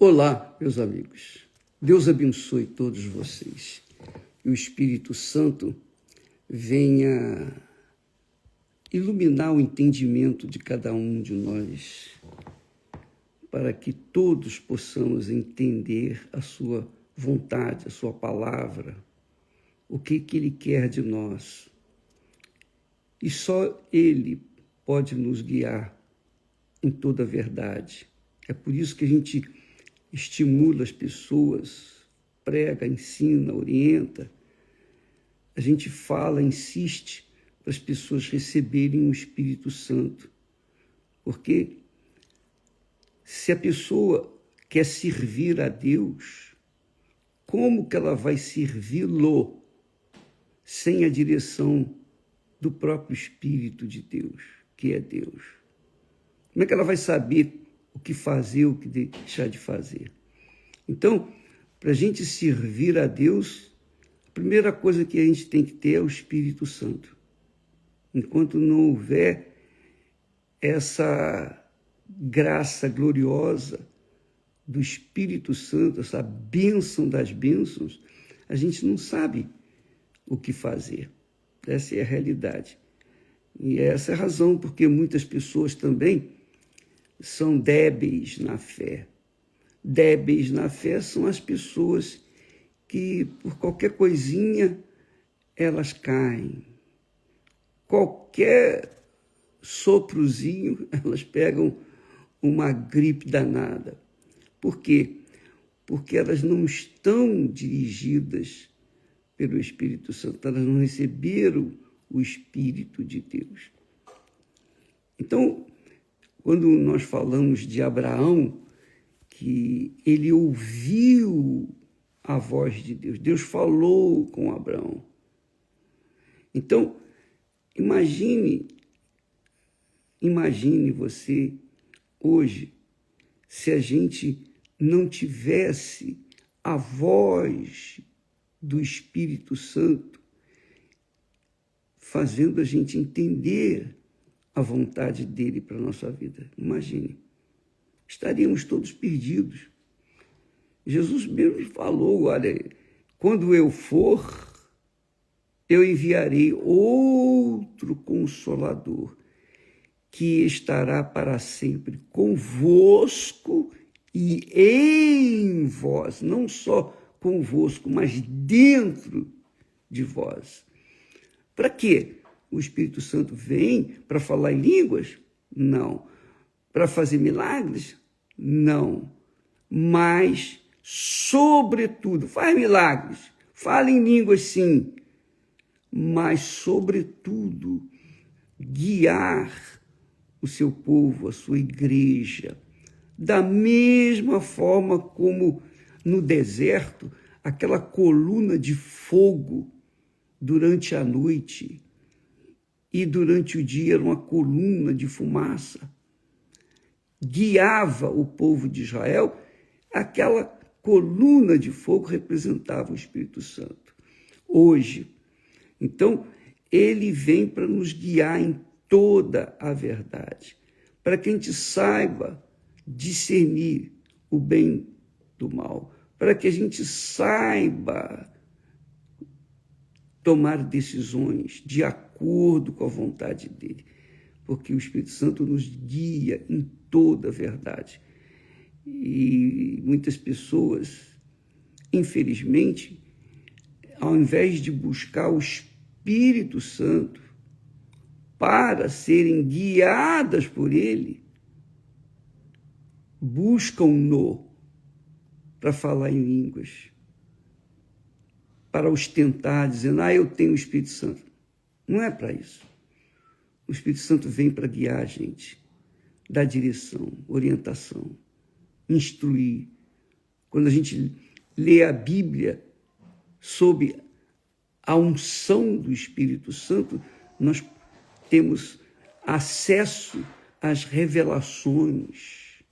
Olá, meus amigos. Deus abençoe todos vocês. Que o Espírito Santo venha iluminar o entendimento de cada um de nós, para que todos possamos entender a sua vontade, a sua palavra, o que Ele quer de nós. E só Ele pode nos guiar em toda a verdade. É por isso que a gente estimula as pessoas, prega, ensina, orienta. A gente fala, insiste para as pessoas receberem o Espírito Santo. Porque se a pessoa quer servir a Deus, como que ela vai servi-lo sem a direção do próprio Espírito de Deus, que é Deus? Como é que ela vai saber o que fazer, o que deixar de fazer? Então, para a gente servir a Deus, a primeira coisa que a gente tem que ter é o Espírito Santo. Enquanto não houver essa graça gloriosa do Espírito Santo, essa bênção das bênçãos, a gente não sabe o que fazer. Essa é a realidade. E essa é a razão porque muitas pessoas também são débeis na fé. Débeis na fé são as pessoas que, por qualquer coisinha, elas caem. Qualquer soprozinho, elas pegam uma gripe danada. Por quê? Porque elas não estão dirigidas pelo Espírito Santo, elas não receberam o Espírito de Deus. Então, quando nós falamos de Abraão, que ele ouviu a voz de Deus, Deus falou com Abraão. Então, imagine você hoje, se a gente não tivesse a voz do Espírito Santo fazendo a gente entender a vontade dele para a nossa vida. Imagine, estaríamos todos perdidos. Jesus mesmo falou, olha, quando eu for, eu enviarei outro Consolador, que estará para sempre convosco e em vós, não só convosco, mas dentro de vós. Para quê? O Espírito Santo vem para falar em línguas? Não. Para fazer milagres? Não. Mas, sobretudo, faz milagres, fala em línguas sim, mas, sobretudo, guiar o seu povo, a sua igreja, da mesma forma como no deserto, aquela coluna de fogo durante a noite e durante o dia era uma coluna de fumaça, guiava o povo de Israel. Aquela coluna de fogo representava o Espírito Santo. Hoje, então, ele vem para nos guiar em toda a verdade, para que a gente saiba discernir o bem do mal, para que a gente saiba tomar decisões de acordo com a vontade dele, porque o Espírito Santo nos guia em toda a verdade. E muitas pessoas, infelizmente, ao invés de buscar o Espírito Santo para serem guiadas por ele, buscam-no para falar em línguas, para ostentar, dizendo, eu tenho o Espírito Santo. Não é para isso. O Espírito Santo vem para guiar a gente, dar direção, orientação, instruir. Quando a gente lê a Bíblia sob a unção do Espírito Santo, nós temos acesso às revelações,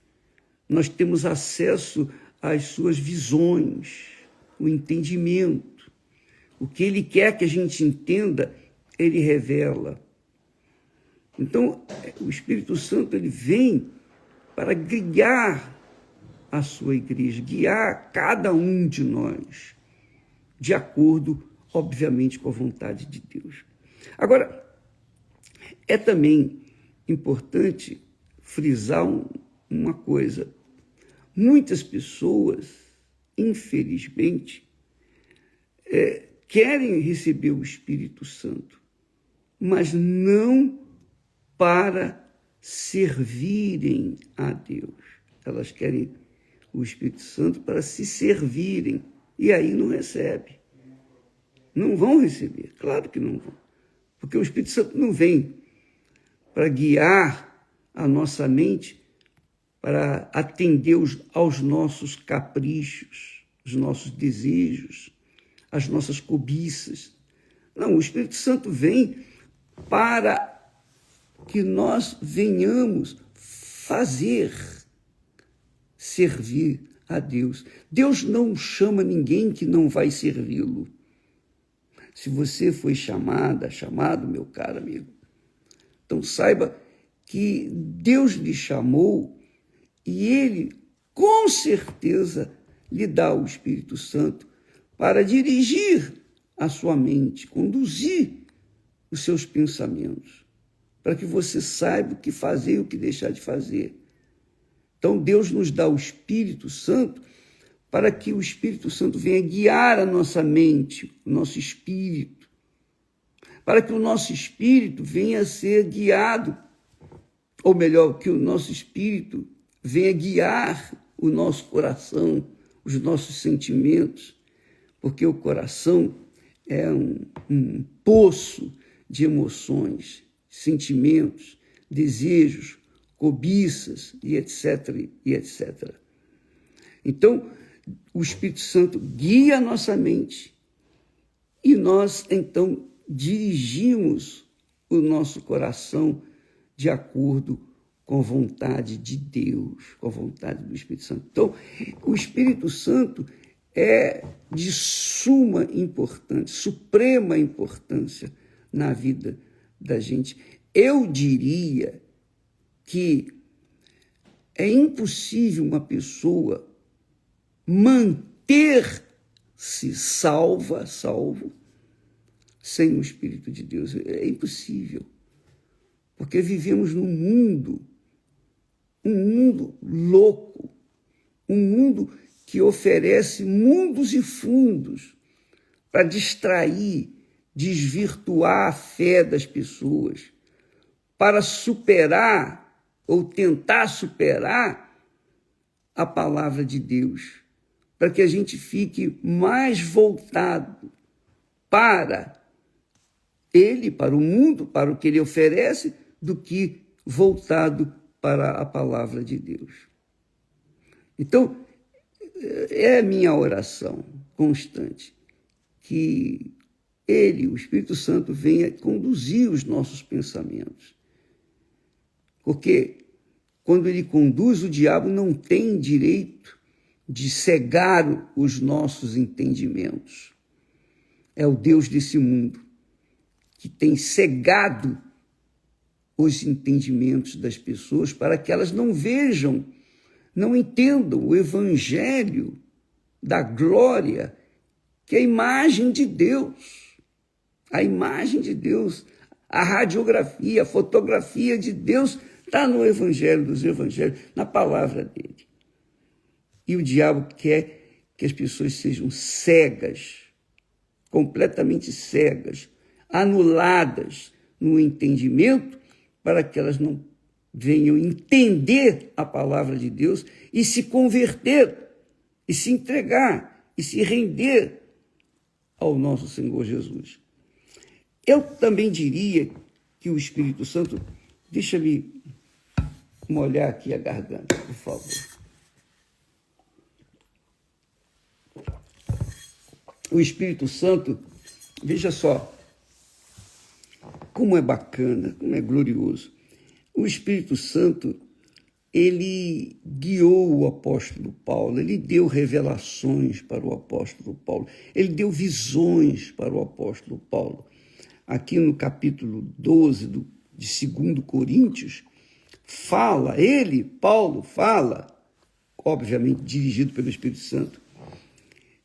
nós temos acesso às suas visões, o entendimento. O que ele quer que a gente entenda, ele revela. Então, o Espírito Santo ele vem para guiar a sua igreja, guiar cada um de nós, de acordo, obviamente, com a vontade de Deus. Agora, é também importante frisar uma coisa. Muitas pessoas, infelizmente, querem receber o Espírito Santo, mas não para servirem a Deus. Elas querem o Espírito Santo para se servirem, e aí não recebe. Não vão receber, claro que não vão. Porque o Espírito Santo não vem para guiar a nossa mente, para atender aos nossos caprichos, os nossos desejos, as nossas cobiças. Não, o Espírito Santo vem para que nós venhamos servir a Deus. Deus não chama ninguém que não vai servi-lo. Se você foi chamado, meu caro amigo, então saiba que Deus lhe chamou e Ele, com certeza, lhe dá o Espírito Santo para dirigir a sua mente, conduzir os seus pensamentos, para que você saiba o que fazer e o que deixar de fazer. Então, Deus nos dá o Espírito Santo para que o Espírito Santo venha guiar a nossa mente, o nosso espírito, para que o nosso espírito venha a ser guiado, ou melhor, que o nosso espírito venha guiar o nosso coração, os nossos sentimentos, porque o coração é um poço de emoções, sentimentos, desejos, cobiças e etc, e etc. Então, o Espírito Santo guia a nossa mente e nós, então, dirigimos o nosso coração de acordo com a vontade de Deus, com a vontade do Espírito Santo. Então, o Espírito Santo é de suma importância, suprema importância na vida da gente. Eu diria que é impossível uma pessoa manter-se salvo, sem o Espírito de Deus. É impossível, porque vivemos num mundo, um mundo louco, um mundo que oferece mundos e fundos para distrair, desvirtuar a fé das pessoas, para superar ou tentar superar a palavra de Deus, para que a gente fique mais voltado para ele, para o mundo, para o que ele oferece, do que voltado para a palavra de Deus. Então, é a minha oração constante que ele, o Espírito Santo, venha conduzir os nossos pensamentos. Porque quando ele conduz, o diabo não tem direito de cegar os nossos entendimentos. É o Deus desse mundo que tem cegado os entendimentos das pessoas para que elas não vejam, não entendam o evangelho da glória, que é a imagem de Deus. A imagem de Deus, a radiografia, a fotografia de Deus está no evangelho dos evangelhos, na palavra dele. E o diabo quer que as pessoas sejam cegas, completamente cegas, anuladas no entendimento, para que elas não venham entender a palavra de Deus e se converter, e se entregar, e se render ao nosso Senhor Jesus. Eu também diria que o Espírito Santo, deixa-me molhar aqui a garganta, por favor. O Espírito Santo, veja só, como é bacana, como é glorioso. O Espírito Santo, ele guiou o apóstolo Paulo, ele deu revelações para o apóstolo Paulo, ele deu visões para o apóstolo Paulo. Aqui no capítulo 12 de 2 Coríntios, Paulo fala obviamente dirigido pelo Espírito Santo,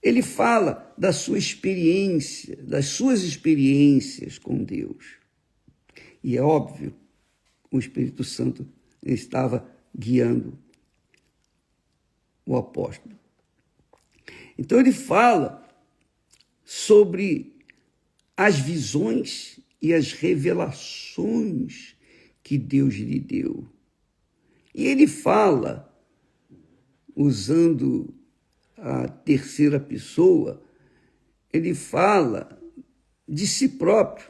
ele fala da sua experiência, das suas experiências com Deus. E é óbvio, o Espírito Santo estava guiando o apóstolo. Então ele fala sobre as visões e as revelações que Deus lhe deu. E ele fala, usando a terceira pessoa, ele fala de si próprio.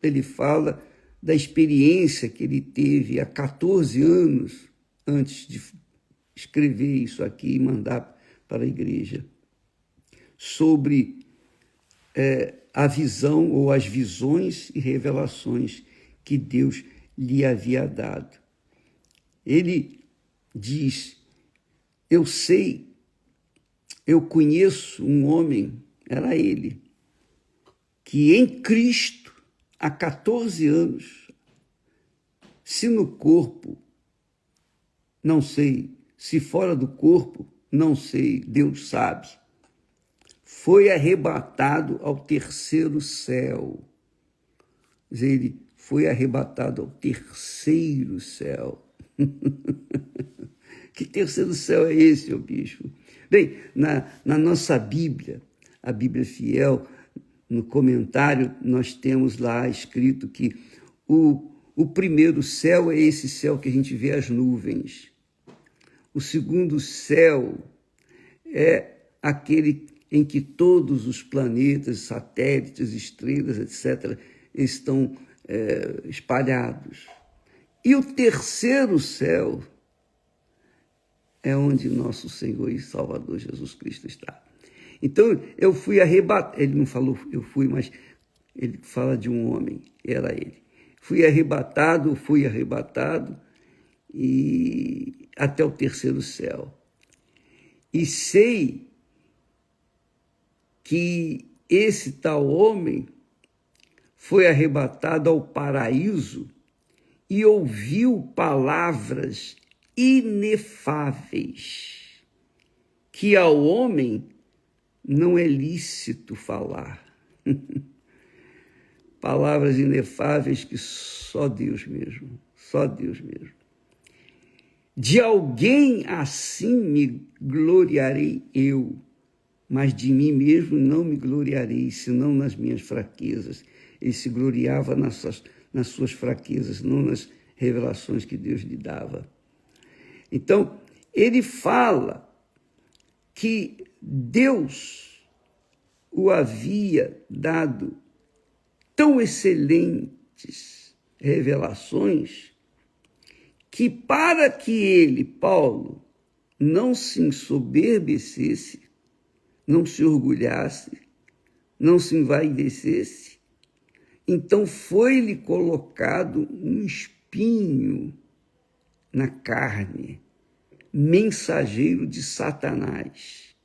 Ele fala da experiência que ele teve há 14 anos antes de escrever isso aqui e mandar para a igreja, sobre a visão ou as visões e revelações que Deus lhe havia dado. Ele diz: eu conheço um homem, era ele, que em Cristo, há 14 anos, se no corpo, não sei, se fora do corpo, não sei, Deus sabe, foi arrebatado ao terceiro céu. Ele foi arrebatado ao terceiro céu. Que terceiro céu é esse, ô bispo? Bem, na nossa Bíblia, a Bíblia Fiel, no comentário, nós temos lá escrito que o primeiro céu é esse céu que a gente vê as nuvens. O segundo céu é aquele em que todos os planetas, satélites, estrelas, etc., estão espalhados. E o terceiro céu é onde nosso Senhor e Salvador Jesus Cristo está. Então, eu fui arrebatado. Ele não falou eu fui, mas ele fala de um homem, era ele. Fui arrebatado e até o terceiro céu. E sei que esse tal homem foi arrebatado ao paraíso e ouviu palavras inefáveis, que ao homem não é lícito falar. Palavras inefáveis que só Deus mesmo. De alguém assim me gloriarei eu, mas de mim mesmo não me gloriarei, senão nas minhas fraquezas. Ele se gloriava nas suas fraquezas, não nas revelações que Deus lhe dava. Então, ele fala que Deus o havia dado tão excelentes revelações que para que ele, Paulo, não se ensoberbecesse, não se orgulhasse, não se envaidecesse, então foi-lhe colocado um espinho na carne, mensageiro de Satanás.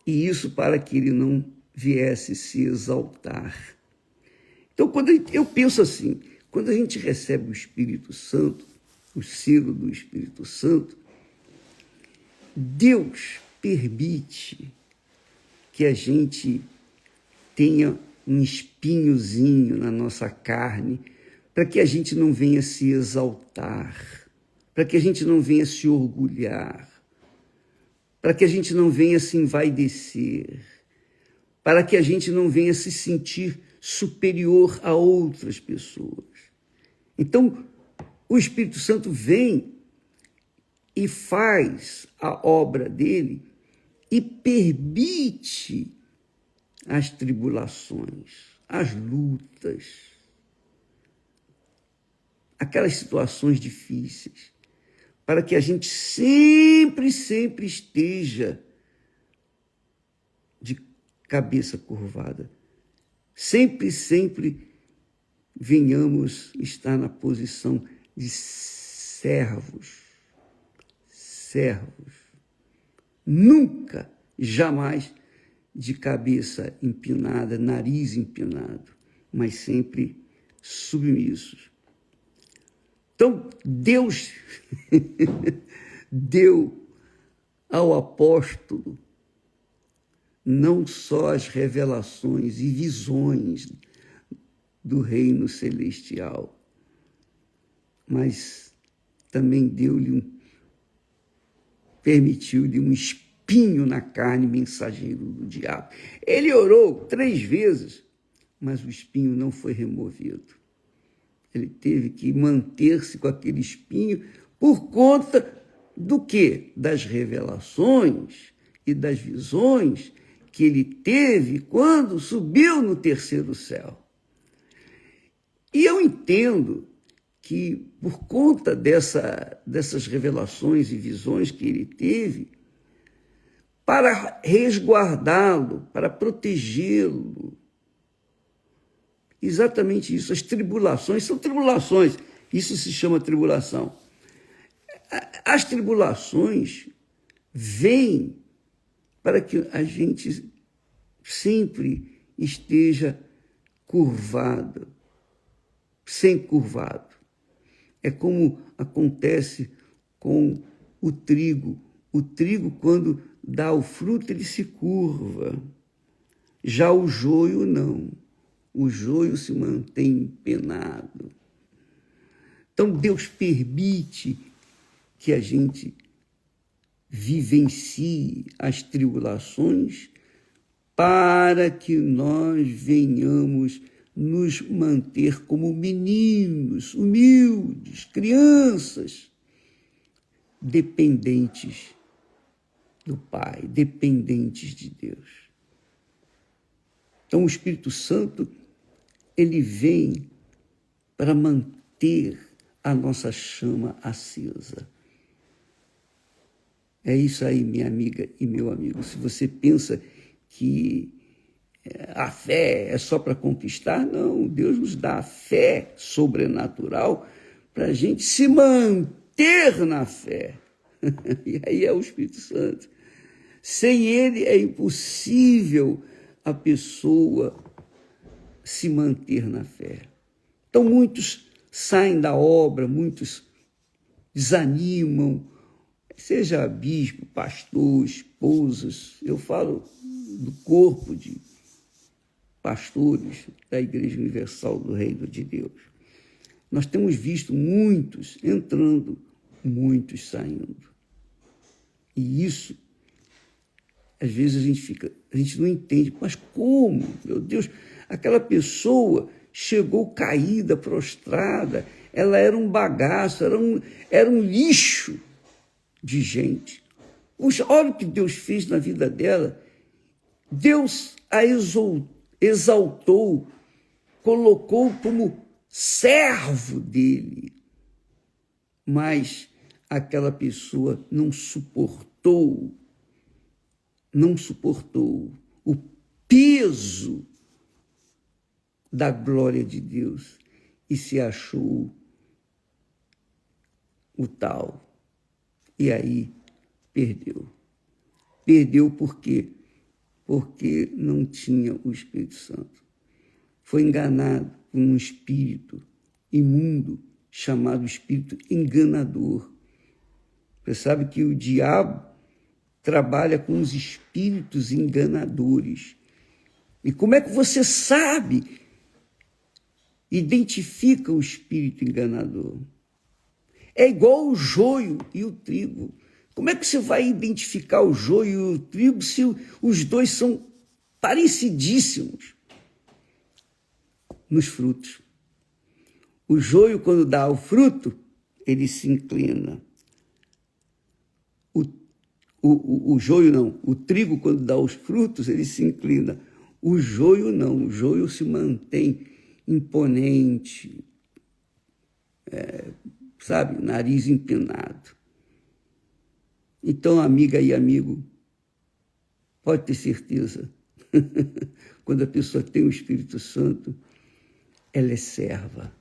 E isso para que ele não viesse se exaltar. Então, quando eu penso assim, quando a gente recebe o Espírito Santo, o selo do Espírito Santo, Deus permite que a gente tenha um espinhozinho na nossa carne, para que a gente não venha se exaltar, para que a gente não venha se orgulhar, para que a gente não venha se envaidecer, para que a gente não venha se sentir superior a outras pessoas. Então, o Espírito Santo vem e faz a obra dele e permite as tribulações, as lutas, aquelas situações difíceis, para que a gente sempre esteja de cabeça curvada. Sempre venhamos estar na posição de servos. Nunca, jamais de cabeça empinada, nariz empinado, mas sempre submissos. Então, Deus deu ao apóstolo não só as revelações e visões do reino celestial, mas também permitiu-lhe um espinho na carne, mensageiro do diabo. Ele orou 3 vezes, mas o espinho não foi removido. Ele teve que manter-se com aquele espinho por conta do quê? Das revelações e das visões que ele teve quando subiu no 3º céu. E eu entendo que, por conta dessas revelações e visões que ele teve, para resguardá-lo, para protegê-lo, exatamente isso, as tribulações são tribulações, isso se chama tribulação. As tribulações vêm para que a gente sempre esteja curvado, sem curvado. É como acontece com o trigo. O trigo, quando dá o fruto, ele se curva. Já o joio, não. O joio se mantém empenado. Então, Deus permite que a gente vivencie as tribulações para que nós venhamos nos manter como meninos, humildes, crianças, dependentes do Pai, dependentes de Deus. Então, o Espírito Santo, ele vem para manter a nossa chama acesa. É isso aí, minha amiga e meu amigo. Se você pensa que a fé é só para conquistar, não. Deus nos dá a fé sobrenatural para a gente se manter na fé. E aí é o Espírito Santo. Sem ele é impossível a pessoa se manter na fé. Então muitos saem da obra, muitos desanimam, seja bispo, pastor, esposas. Eu falo do corpo de pastores da Igreja Universal do Reino de Deus. Nós temos visto muitos entrando, muitos saindo. E isso, às vezes a gente não entende. Mas como? Meu Deus, aquela pessoa chegou caída, prostrada, ela era um bagaço, era um lixo de gente. Olha o que Deus fez na vida dela. Deus a exaltou, colocou como servo dele. Mas aquela pessoa não suportou o peso da glória de Deus e se achou o tal. E aí perdeu. Perdeu por quê? Porque não tinha o Espírito Santo. Foi enganado por um espírito imundo chamado espírito enganador. Você sabe que o diabo trabalha com os espíritos enganadores. E como é que você sabe, identifica o espírito enganador? É igual o joio e o trigo. Como é que você vai identificar o joio e o trigo se os dois são parecidíssimos nos frutos? O joio, quando dá o fruto, ele se inclina. O joio não. O trigo, quando dá os frutos, ele se inclina. O joio não. O joio se mantém imponente, sabe? Nariz empinado. Então, amiga e amigo, pode ter certeza, quando a pessoa tem o Espírito Santo, ela é serva.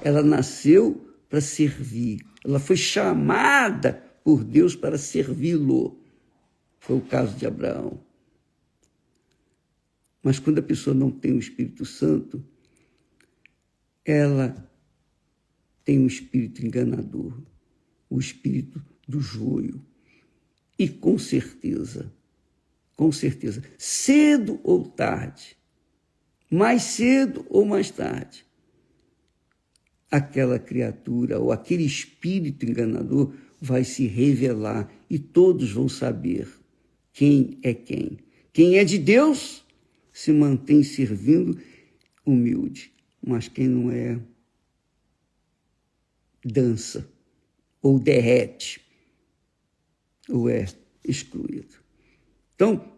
Ela nasceu para servir. Ela foi chamada por Deus para servi-lo. Foi o caso de Abraão. Mas quando a pessoa não tem o Espírito Santo, ela tem um espírito enganador, o espírito do joio. E com certeza, cedo ou tarde, mais cedo ou mais tarde, aquela criatura ou aquele espírito enganador vai se revelar e todos vão saber quem é quem. Quem é de Deus se mantém servindo humilde, mas quem não é, dança ou derrete ou é excluído. Então,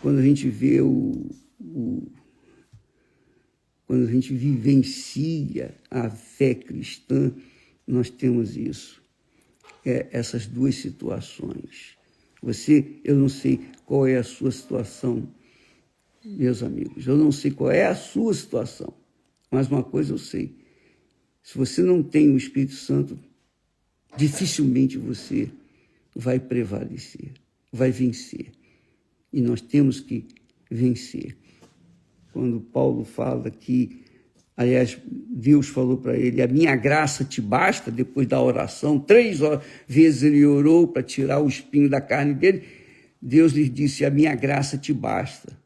quando a gente vê quando a gente vivencia a fé cristã, nós temos isso, essas duas situações. Eu não sei qual é a sua situação, meus amigos, eu não sei qual é a sua situação, mas uma coisa eu sei, se você não tem o Espírito Santo, dificilmente você vai prevalecer, vai vencer. E nós temos que vencer. Quando Paulo fala que, aliás, Deus falou para ele, a minha graça te basta, depois da oração, 3 vezes ele orou para tirar o espinho da carne dele, Deus lhe disse, a minha graça te basta.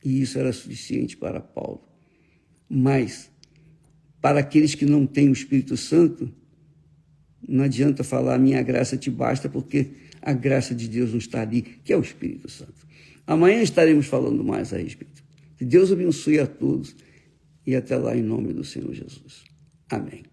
E isso era suficiente para Paulo. Mas, para aqueles que não têm o Espírito Santo, não adianta falar, a minha graça te basta, porque a graça de Deus não está ali, que é o Espírito Santo. Amanhã estaremos falando mais a respeito. Que Deus abençoe a todos e até lá em nome do Senhor Jesus. Amém.